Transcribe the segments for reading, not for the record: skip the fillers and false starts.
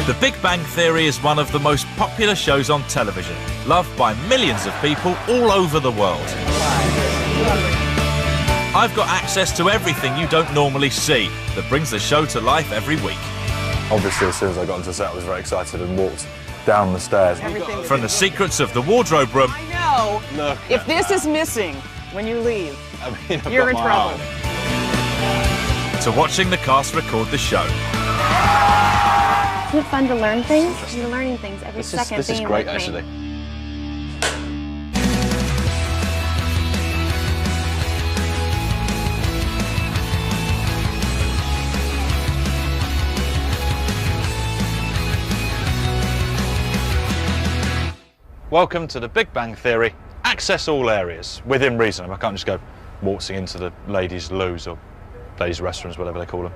The Big Bang Theory is one of the most popular shows on television, loved by millions of people all over the world. I've got access to everything you don't normally see that brings the show to life every week. Obviously, as soon as I got onto set, I was very excited and walked down the stairs. From the secrets of the wardrobe room... I know. Look if this is missing when you leave, I've you're got in my trouble. arm. to watching the cast record the show. Isn't it fun to learn things? You're learning things every second. This is being great, with me. actually. Welcome to the Big Bang Theory. Access all areas, within reason. I can't just go waltzing into the ladies' loos or ladies' restaurants, whatever they call them.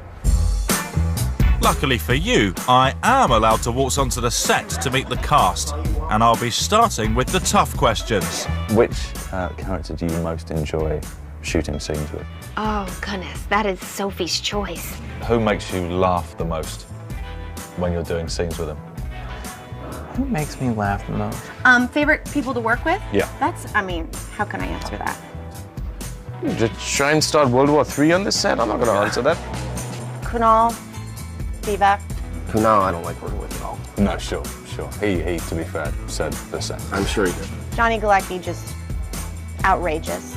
Luckily for you, I am allowed to waltz onto the set to meet the cast, and I'll be starting with the tough questions. Which character do you most enjoy shooting scenes with? Oh, goodness, that is Sophie's choice. Who makes you laugh the most when you're doing scenes with them? Who makes me laugh the most? Favorite people to work with? Yeah. I mean, how can I answer that? Just try and start World War III on this set? I'm not going to answer that. Kunal, Diva. Kunal, I don't like working with at all. No, sure. He, to be fair, said the same. I'm sure he did. Johnny Galecki, just outrageous.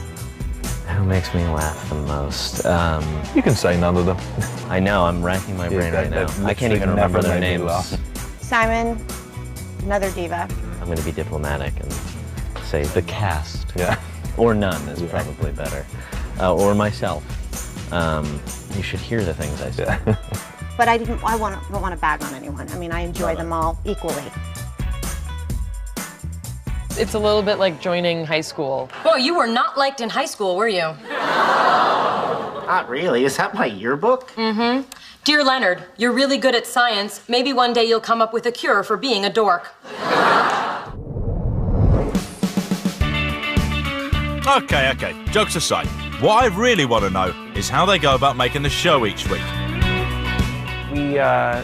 Who makes me laugh the most? You can say none of them. I know, I'm racking my brain right now. I can't even remember their names. Simon, another diva. I'm going to be diplomatic and say the cast. Yeah. Or none is probably better. Or myself. You should hear the things I say. Yeah. But I don't want to bag on anyone. I mean, I enjoy them all equally. It's a little bit like joining high school. Boy, you were not liked in high school, were you? Not really. Is that my yearbook? Mm-hmm. Dear Leonard, you're really good at science. Maybe one day you'll come up with a cure for being a dork. Okay, jokes aside, what I really want to know is how they go about making the show each week. We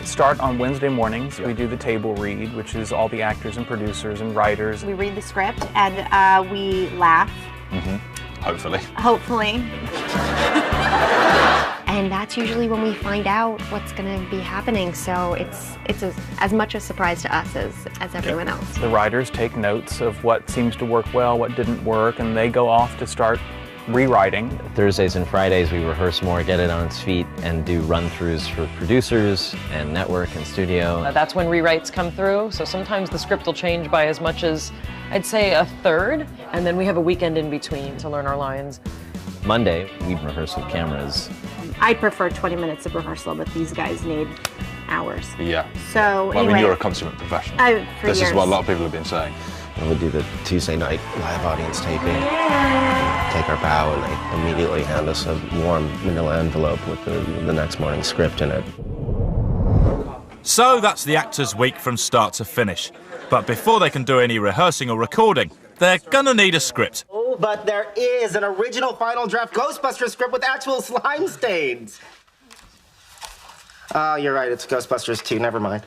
start on Wednesday mornings. We do the table read, which is all the actors and producers and writers. We read the script and we laugh. Mm-hmm. Hopefully. Hopefully. And that's usually when we find out what's going to be happening. So it's as much a surprise to us as everyone else. The writers take notes of what seems to work well, what didn't work, and they go off to start rewriting. Thursdays and Fridays we rehearse more, get it on its feet, and do run-throughs for producers and network and studio. That's when rewrites come through, so sometimes the script will change by as much as, I'd say, a third, and then we have a weekend in between to learn our lines. Monday, we rehearse with cameras. I prefer 20 minutes of rehearsal, but these guys need hours. Yeah. So well, anyway, I mean, you're a consummate professional. For this years. is what a lot of people have been saying. And we do the Tuesday night live audience taping, take our bow, and they immediately hand us a warm manila envelope with the next morning's script in it. So that's the actors' week from start to finish. But before they can do any rehearsing or recording, they're gonna need a script. Oh, but there is an original final draft Ghostbusters script with actual slime stains. Oh, you're right, it's Ghostbusters 2, never mind.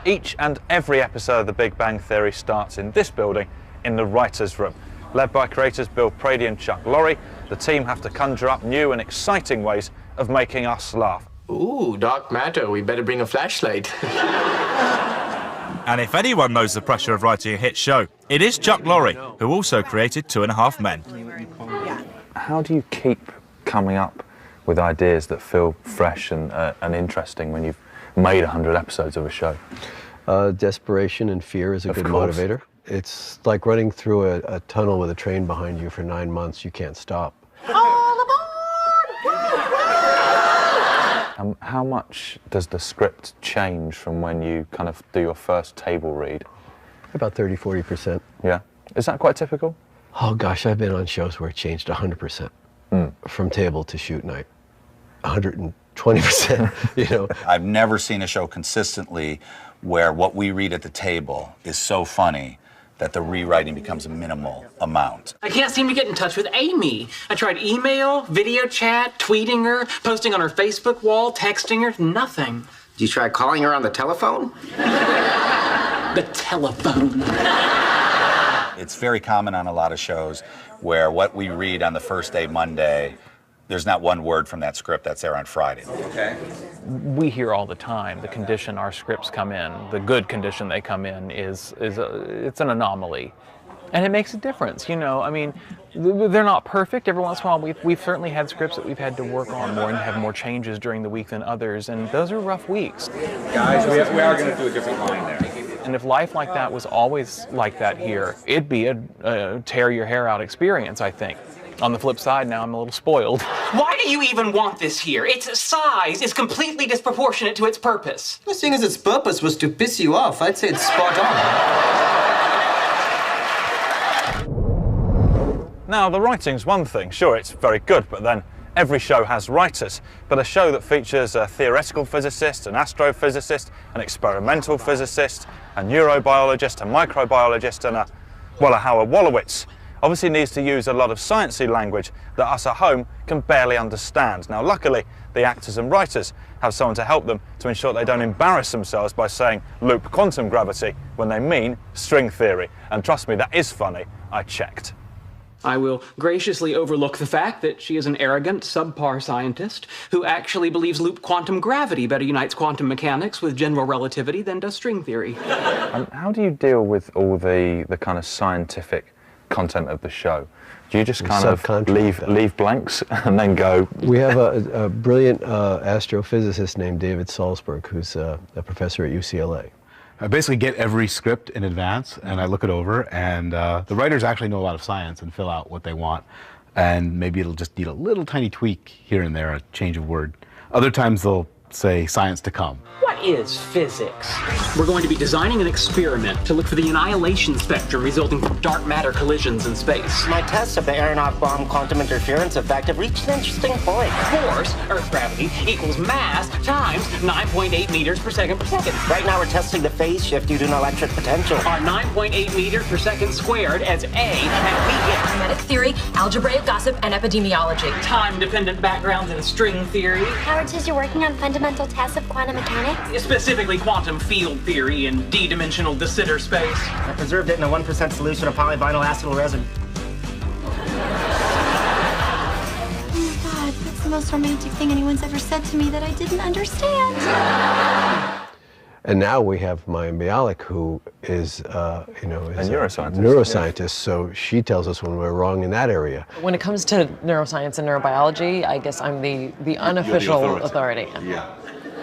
Each and every episode of The Big Bang Theory starts in this building, in the writer's room. Led by creators Bill Prady and Chuck Lorre, the team have to conjure up new and exciting ways of making us laugh. Ooh, dark matter. We better bring a flashlight. And if anyone knows the pressure of writing a hit show, it is Chuck Lorre, who also created 2.5 Men. How do you keep coming up with ideas that feel fresh and interesting when you've made 100 episodes of a show? Desperation and fear is a good motivator. It's like running through a tunnel with a train behind you for 9 months. You can't stop. How much does the script change from when you kind of do your first table read? About 30–40%. Yeah. Is that quite typical? Oh gosh, I've been on shows where it changed 100% from table to shoot night. 120%, you know. I've never seen a show consistently where what we read at the table is so funny that the rewriting becomes a minimal amount. I can't seem to get in touch with Amy. I tried email, video chat, tweeting her, posting on her Facebook wall, texting her, nothing. Did you try calling her on the telephone? The telephone. It's very common on a lot of shows where what we read on the first day, Monday, there's not one word from that script that's there on Friday. Okay. We hear all the time the condition our scripts come in, the good condition they come in it's an anomaly. And it makes a difference, you know. I mean, they're not perfect. Every once in a while, we've certainly had scripts that we've had to work on more and have more changes during the week than others, and those are rough weeks. Guys, we are going to do a different line there. And if life like that was always like that here, it'd be a tear your hair out experience, I think. On the flip side, now I'm a little spoiled. Why do you even want this here? Its size is completely disproportionate to its purpose. Well, seeing as its purpose was to piss you off, I'd say it's spot on. Now, the writing's one thing. Sure, it's very good, but then every show has writers. But a show that features a theoretical physicist, an astrophysicist, an experimental physicist, a neurobiologist, a microbiologist, and a Howard Wolowitz obviously needs to use a lot of sciencey language that us at home can barely understand. Now, luckily, the actors and writers have someone to help them to ensure they don't embarrass themselves by saying loop quantum gravity when they mean string theory. And trust me, that is funny. I checked. I will graciously overlook the fact that she is an arrogant, subpar scientist who actually believes loop quantum gravity better unites quantum mechanics with general relativity than does string theory. How do you deal with all the kind of scientific content of the show? Do you just kind of leave blanks and then go? We have a brilliant astrophysicist named David Salzberg, who's a professor at UCLA. I basically get every script in advance and I look it over, and the writers actually know a lot of science and fill out what they want, and maybe it'll just need a little tiny tweak here and there, a change of word. Other times they'll say science to come. What is physics? We're going to be designing an experiment to look for the annihilation spectrum resulting from dark matter collisions in space. My tests of the Aronoff bomb quantum interference effect have reached an interesting point. Force, Earth gravity, equals mass times 9.8 meters per second per second. Right now we're testing the phase shift due to an electric potential. Our 9.8 meters per second squared as A, and we get Hermetic theory, algebraic gossip, and epidemiology. Time-dependent backgrounds in string theory. Howard says you're working on fundamental tests of quantum mechanics? Specifically quantum field theory in d-dimensional de Sitter space. I preserved it in a 1% solution of polyvinyl acetyl resin. Oh my God, that's the most romantic thing anyone's ever said to me that I didn't understand. And now we have Maya Bialik, who is, is a neuroscientist. So she tells us when we're wrong in that area. When it comes to neuroscience and neurobiology, I guess I'm the unofficial authority. Yeah.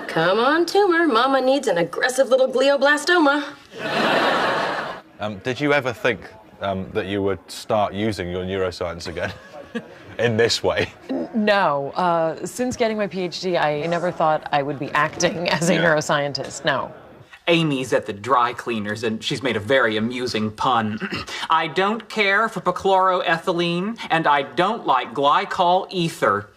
Come on, tumor. Mama needs an aggressive little glioblastoma. Did you ever think that you would start using your neuroscience again in this way? No. Since getting my PhD, I never thought I would be acting as a neuroscientist. No. Amy's at the dry cleaners, and she's made a very amusing pun. I don't care for perchloroethylene, and I don't like glycol ether.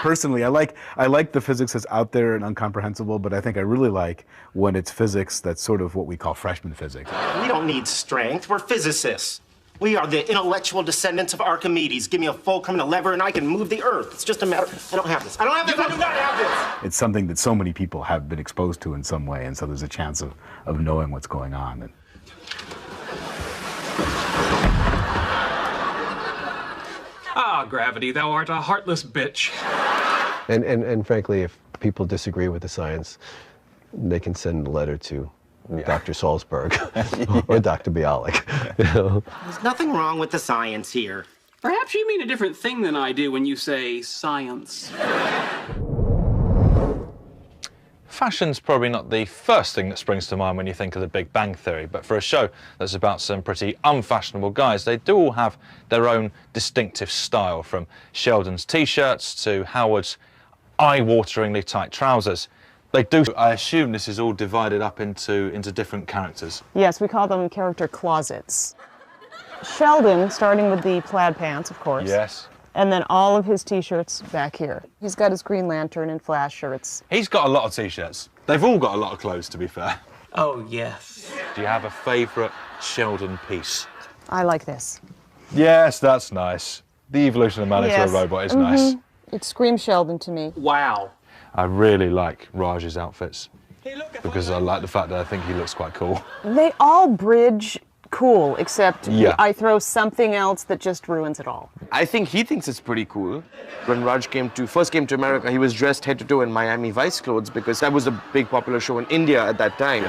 Personally, I like the physics that's out there and incomprehensible, but I think I really like when it's physics that's sort of what we call freshman physics. We don't need strength. We're physicists. We are the intellectual descendants of Archimedes. Give me a fulcrum and a lever and I can move the earth. It's just a matter. I don't have this. I don't have this. I do not have this. It's something that so many people have been exposed to in some way, and so there's a chance of knowing what's going on. Ah, gravity, thou art a heartless bitch. And frankly, if people disagree with the science, they can send a letter to Dr. Salzberg or Dr. Bialik. There's nothing wrong with the science here. Perhaps you mean a different thing than I do when you say science. Fashion's probably not the first thing that springs to mind when you think of the Big Bang Theory, but for a show that's about some pretty unfashionable guys, they do all have their own distinctive style, from Sheldon's t-shirts to Howard's eye-wateringly tight trousers. They do. I assume this is all divided up into different characters. Yes, we call them character closets. Sheldon, starting with the plaid pants, of course. Yes. And then all of his t-shirts back here. He's got his Green Lantern and Flash shirts. He's got a lot of t-shirts. They've all got a lot of clothes, to be fair. Oh, yes. Do you have a favourite Sheldon piece? I like this. Yes, that's nice. The evolution of man into a robot is nice. It screams Sheldon to me. Wow. I really like Raj's outfits because I like the fact that I think he looks quite cool. They all bridge cool, except Yeah. I throw something else that just ruins it all. I think he thinks it's pretty cool. When Raj first came to America, he was dressed head to toe in Miami Vice clothes because that was a big popular show in India at that time.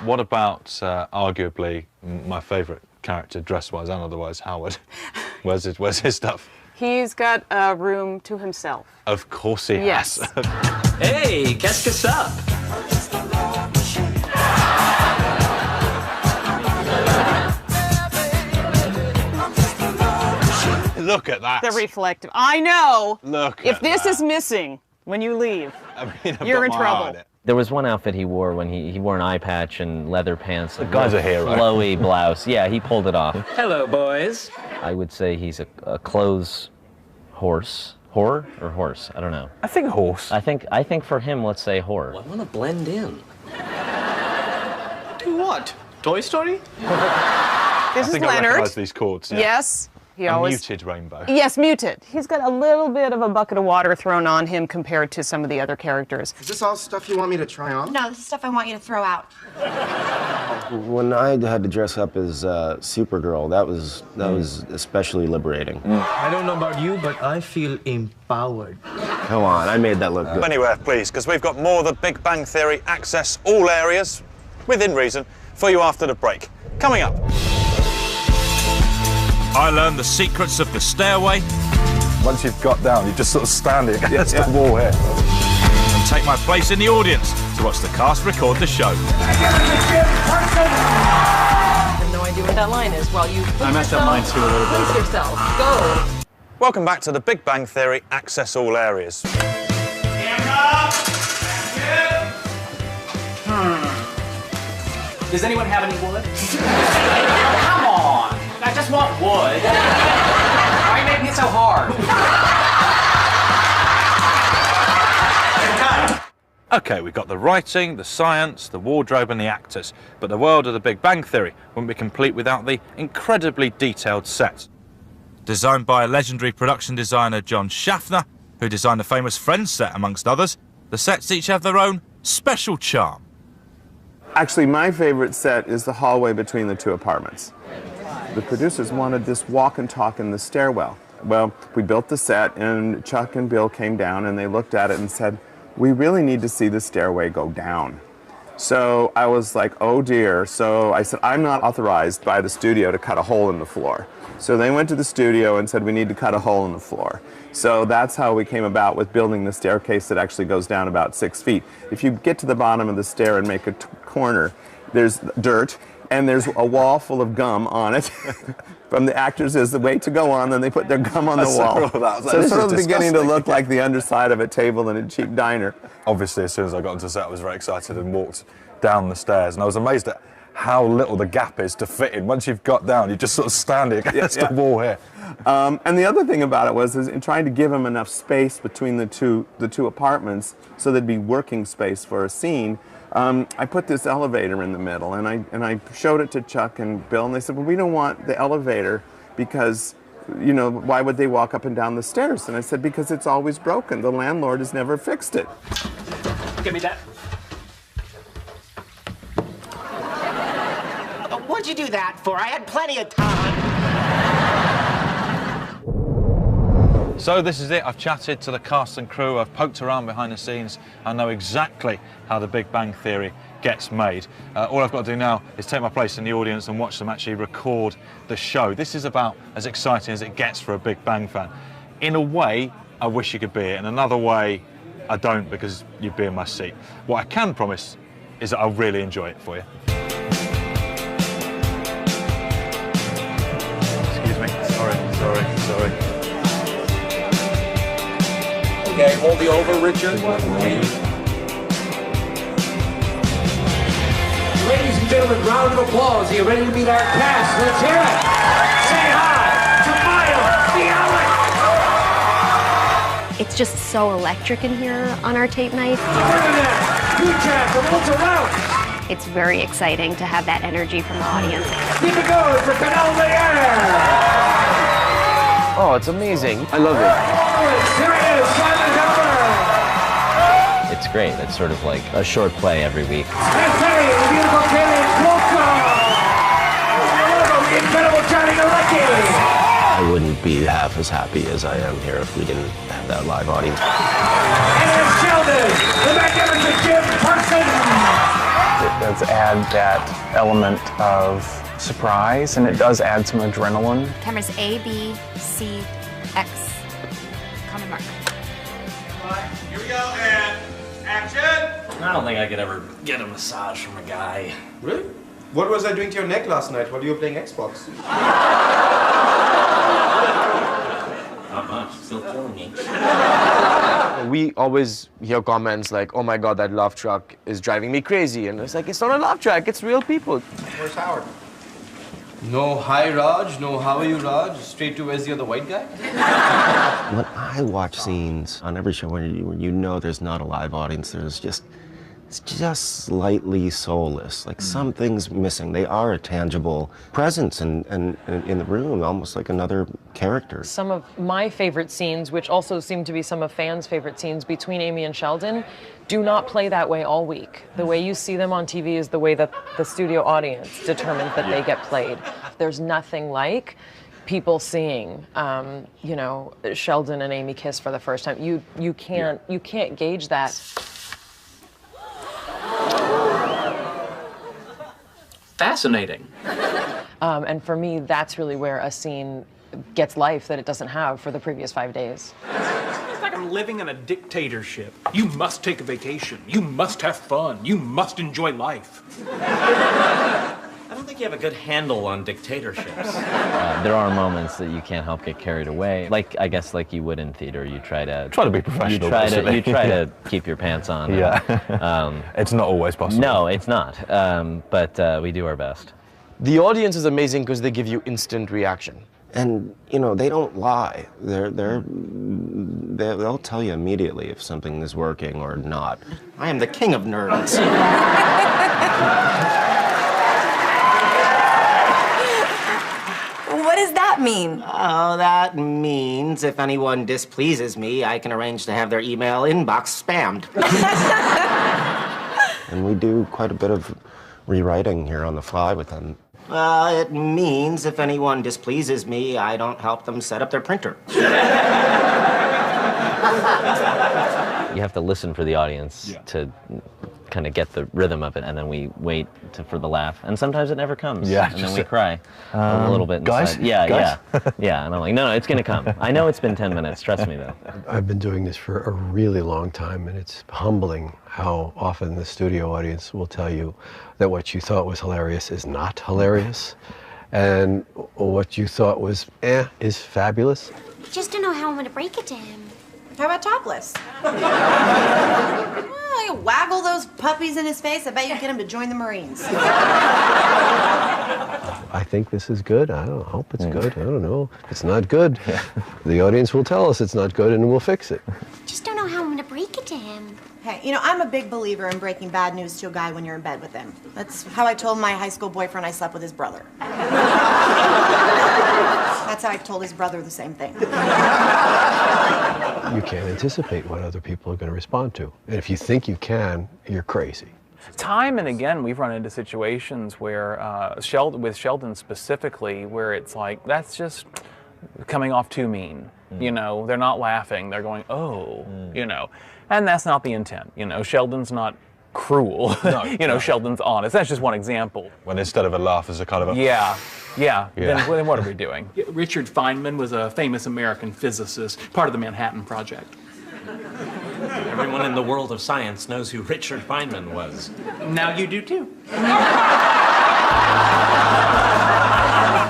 What about arguably my favourite character, dress-wise and otherwise, Howard? Where's his stuff? He's got a room to himself. Of course he Yes. has. Hey, qu'est-ce que ça? Look at that. The reflective. I know. Look If at this that. is missing when you leave, I mean, I've you're got in my trouble. eye on it. There was one outfit he wore when he wore an eye patch and leather pants. The guy's a hero. Flowy blouse. Yeah, he pulled it off. Hello, boys. I would say he's a clothes horse. Whore or horse? I don't know. I think horse. I think for him, let's say whore. I want to blend in. Do what? Toy Story? This I is think I Leonard. recognise these chords. Yeah. Yes. He A always. muted rainbow. Yes, muted. He's got a little bit of a bucket of water thrown on him compared to some of the other characters. Is this all stuff you want me to try on? No, this is stuff I want you to throw out. When I had to dress up as Supergirl, that was especially liberating. I don't know about you, but I feel empowered. Come on, I made that look good. Anywhere, please, because we've got more of the Big Bang Theory Access All Areas, within reason, for you after the break. Coming up. I learned the secrets of the stairway Once you've got down, you just sort of stand it against the wall here. and take my place in the audience to watch the cast record the show. I have no idea what that line is. Well, you I messed up mine too a little bit. Please yourself. Go. Welcome back to the Big Bang Theory Access All Areas. Does anyone have any wood? Come on! I just want wood. Why are you making it so hard? Okay, we've got the writing, the science, the wardrobe and the actors, but the world of the Big Bang Theory wouldn't be complete without the incredibly detailed set. Designed by legendary production designer John Schaffner, who designed the famous Friends set amongst others, the sets each have their own special charm. Actually, my favorite set is the hallway between the two apartments. The producers wanted this walk and talk in the stairwell. Well, we built the set, and Chuck and Bill came down and they looked at it and said, we really need to see the stairway go down. So I was like, oh dear. So I said, I'm not authorized by the studio to cut a hole in the floor. So they went to the studio and said, we need to cut a hole in the floor. So that's how we came about with building the staircase that actually goes down about 6 feet. If you get to the bottom of the stair and make a corner, there's dirt and there's a wall full of gum on it. From the actors is the way to go on, then they put their gum on the wall. So it's sort of beginning to look like the underside of a table in a cheap diner. Obviously, as soon as I got onto set, I was very excited and walked down the stairs, and I was amazed at how little the gap is to fit in. Once you've got down, you just sort of standing against the wall here. And the other thing about it was in trying to give them enough space between the two apartments so there'd be working space for a scene. I put this elevator in the middle, and I showed it to Chuck and Bill, and they said, well, we don't want the elevator because, you know, why would they walk up and down the stairs? And I said, because it's always broken. The landlord has never fixed it. Give me that. What'd you do that for? I had plenty of time. So this is it. I've chatted to the cast and crew. I've poked around behind the scenes. I know exactly how the Big Bang Theory gets made. All I've got to do now is take my place in the audience and watch them actually record the show. This is about as exciting as it gets for a Big Bang fan. In a way, I wish you could be it. In another way, I don't, because you'd be in my seat. What I can promise is that I'll really enjoy it for you. Excuse me. Sorry. Okay, hold the over, Richard. Ladies and gentlemen, round of applause. Are you ready to meet our cast? Let's hear it. Say hi to Maya, the It's just so electric in here on our tape night. It's very exciting to have that energy from the audience. Keep it going for Canal Oh, it's amazing. I love it. Here it is, Simon Cooper. great. It's sort of like a short play every week. And Terry, the beautiful Terry Walker! The incredible Johnny Galecki! I wouldn't be half as happy as I am here if we didn't have that live audience. And there's Sheldon, the magnificent Jim Parsons! It does add that element of surprise, and it does add some adrenaline. Cameras A, B, C, X. Comment mark. Here we go, and action! I don't think I could ever get a massage from a guy. Really? What was I doing to your neck last night while you were playing Xbox? Not much, still killing me. We always hear comments like, oh my god, that love truck is driving me crazy. And it's like, it's not a love truck, it's real people. Where's Howard? No hi Raj, no how are you Raj, straight to where's the other white guy? When I watch scenes on every show when you know there's not a live audience, it's just slightly soulless. Like something's missing. They are a tangible presence in the room, almost like another character. Some of my favorite scenes, which also seem to be some of fans' favorite scenes between Amy and Sheldon, do not play that way all week. The way you see them on TV is the way that the studio audience determines that they get played. There's nothing like people seeing, you know, Sheldon and Amy kiss for the first time. You can't gauge that. Fascinating. And for me, that's really where a scene gets life that it doesn't have for the previous 5 days. It's like I'm living in a dictatorship. You must take a vacation. You must have fun. You must enjoy life. I don't think you have a good handle on dictatorships. There are moments that you can't help get carried away. Like, I guess like you would in theater, you try to be professional. You try to keep your pants on. Yeah. It's not always possible. No, it's not. But we do our best. The audience is amazing because they give you instant reaction. And you know, they don't lie. They'll tell you immediately if something is working or not. I am the king of nerds. What does that mean? Oh, that means if anyone displeases me, I can arrange to have their email inbox spammed. And we do quite a bit of rewriting here on the fly with them. It means if anyone displeases me, I don't help them set up their printer. You have to listen for the audience to kind of get the rhythm of it, and then we wait for the laugh, and sometimes it never comes. Yeah, and then we cry a little bit guys? inside. Yeah, Guys? yeah. And I'm like, no, it's gonna come. I know it's been 10 minutes. Trust me, though. I've been doing this for a really long time, and it's humbling how often the studio audience will tell you that what you thought was hilarious is not hilarious, and what you thought was is fabulous. I just don't know how I'm gonna break it to him. How about topless? Well, you waggle those puppies in his face. I bet you get him to join the Marines. I think this is good. I hope it's good. I don't know. If it's not good, the audience will tell us it's not good, and we'll fix it. Just don't know how I'm gonna break it to him. Hey, you know, I'm a big believer in breaking bad news to a guy when you're in bed with him. That's how I told my high school boyfriend I slept with his brother. That's how I told his brother the same thing. You can't anticipate what other people are going to respond to. And if you think you can, you're crazy. Time and again, we've run into situations where, with Sheldon specifically, where it's like, that's just coming off too mean. You know, they're not laughing, they're going, oh, you know. And that's not the intent, you know. Sheldon's not cruel. No, you know, Sheldon's honest. That's just one example. When instead of a laugh, is a kind of a... Yeah. Then what are we doing? Richard Feynman was a famous American physicist, part of the Manhattan Project. Everyone in the world of science knows who Richard Feynman was. Now you do too.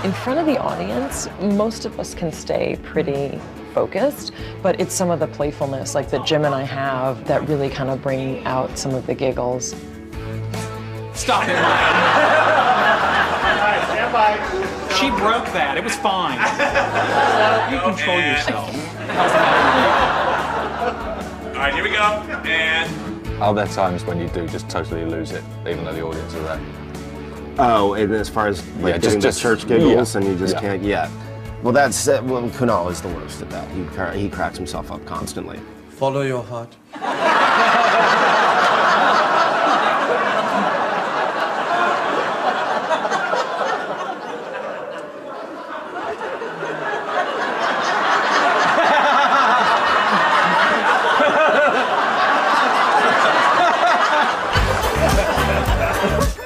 In front of the audience, most of us can stay pretty focused, but it's some of the playfulness like that Jim and I have that really kind of bring out some of the giggles. Stop it. Stand by. She broke that. It was fine. You control yourself. All right, here we go. And Are there times when you do just totally lose it, even though the audience are there? Oh, and as far as like doing the church giggles, and you just can't yet. Well, that's well, Kunal is the worst at that. He cracks himself up constantly. Follow your heart.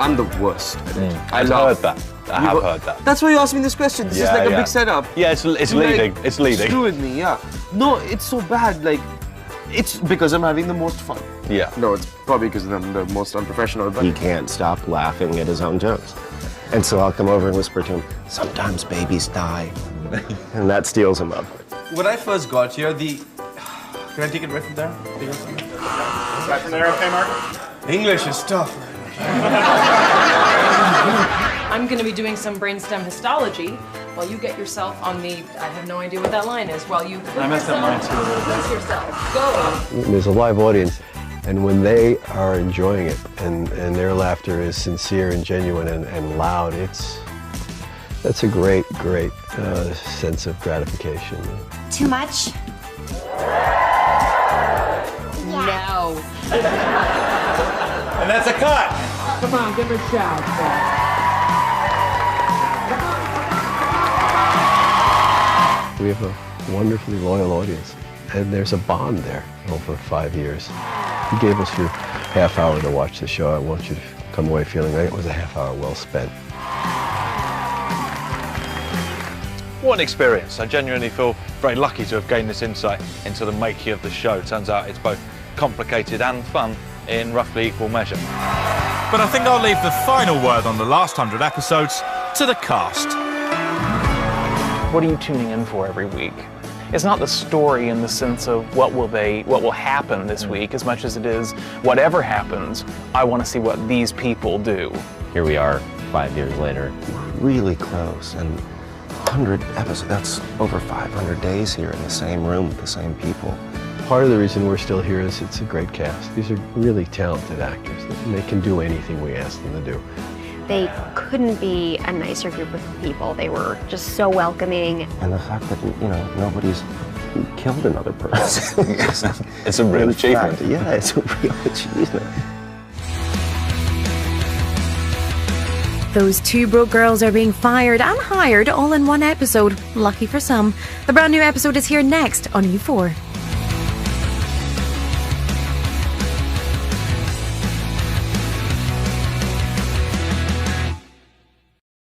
I'm the worst at it. I've heard that. I have heard that. That's why you asked me this question. This is like a big setup. Yeah, it's leading. Like, it's leading. Screw with me, yeah. No, it's so bad. Like, it's because I'm having the most fun. Yeah. No, it's probably because I'm the most unprofessional. But He can't stop laughing at his own jokes. And so I'll come over and whisper to him, sometimes babies die. And that steals him up. When I first got here, Can I take it right from there? Right from there, okay, Mark? English is tough. I'm going to be doing some brainstem histology while you get yourself on the, I have no idea what that line is, while you I messed up mine too. Lose yourself. Go. There's a live audience, and when they are enjoying it and their laughter is sincere and genuine and loud, that's a great sense of gratification. Too much? No. And that's a cut. Come on, give her a shout. We have a wonderfully loyal audience, and there's a bond there over 5 years. You gave us your half hour to watch the show. I want you to come away feeling like it was a half hour well spent. What an experience. I genuinely feel very lucky to have gained this insight into the making of the show. Turns out it's both complicated and fun in roughly equal measure. But I think I'll leave the final word on the last 100 episodes to the cast. What are you tuning in for every week? It's not the story in the sense of what will happen this week as much as it is whatever happens, I want to see what these people do. Here we are 5 years later. Really close, and 100 episodes, that's over 500 days here in the same room with the same people. Part of the reason we're still here is it's a great cast. These are really talented actors, and they can do anything we ask them to do. They couldn't be a nicer group of people. They were just so welcoming. And the fact that, nobody's killed another person. It's a real achievement. Yeah, it's a real achievement. Those two broke girls are being fired and hired all in one episode. Lucky for some. The brand new episode is here next on U4.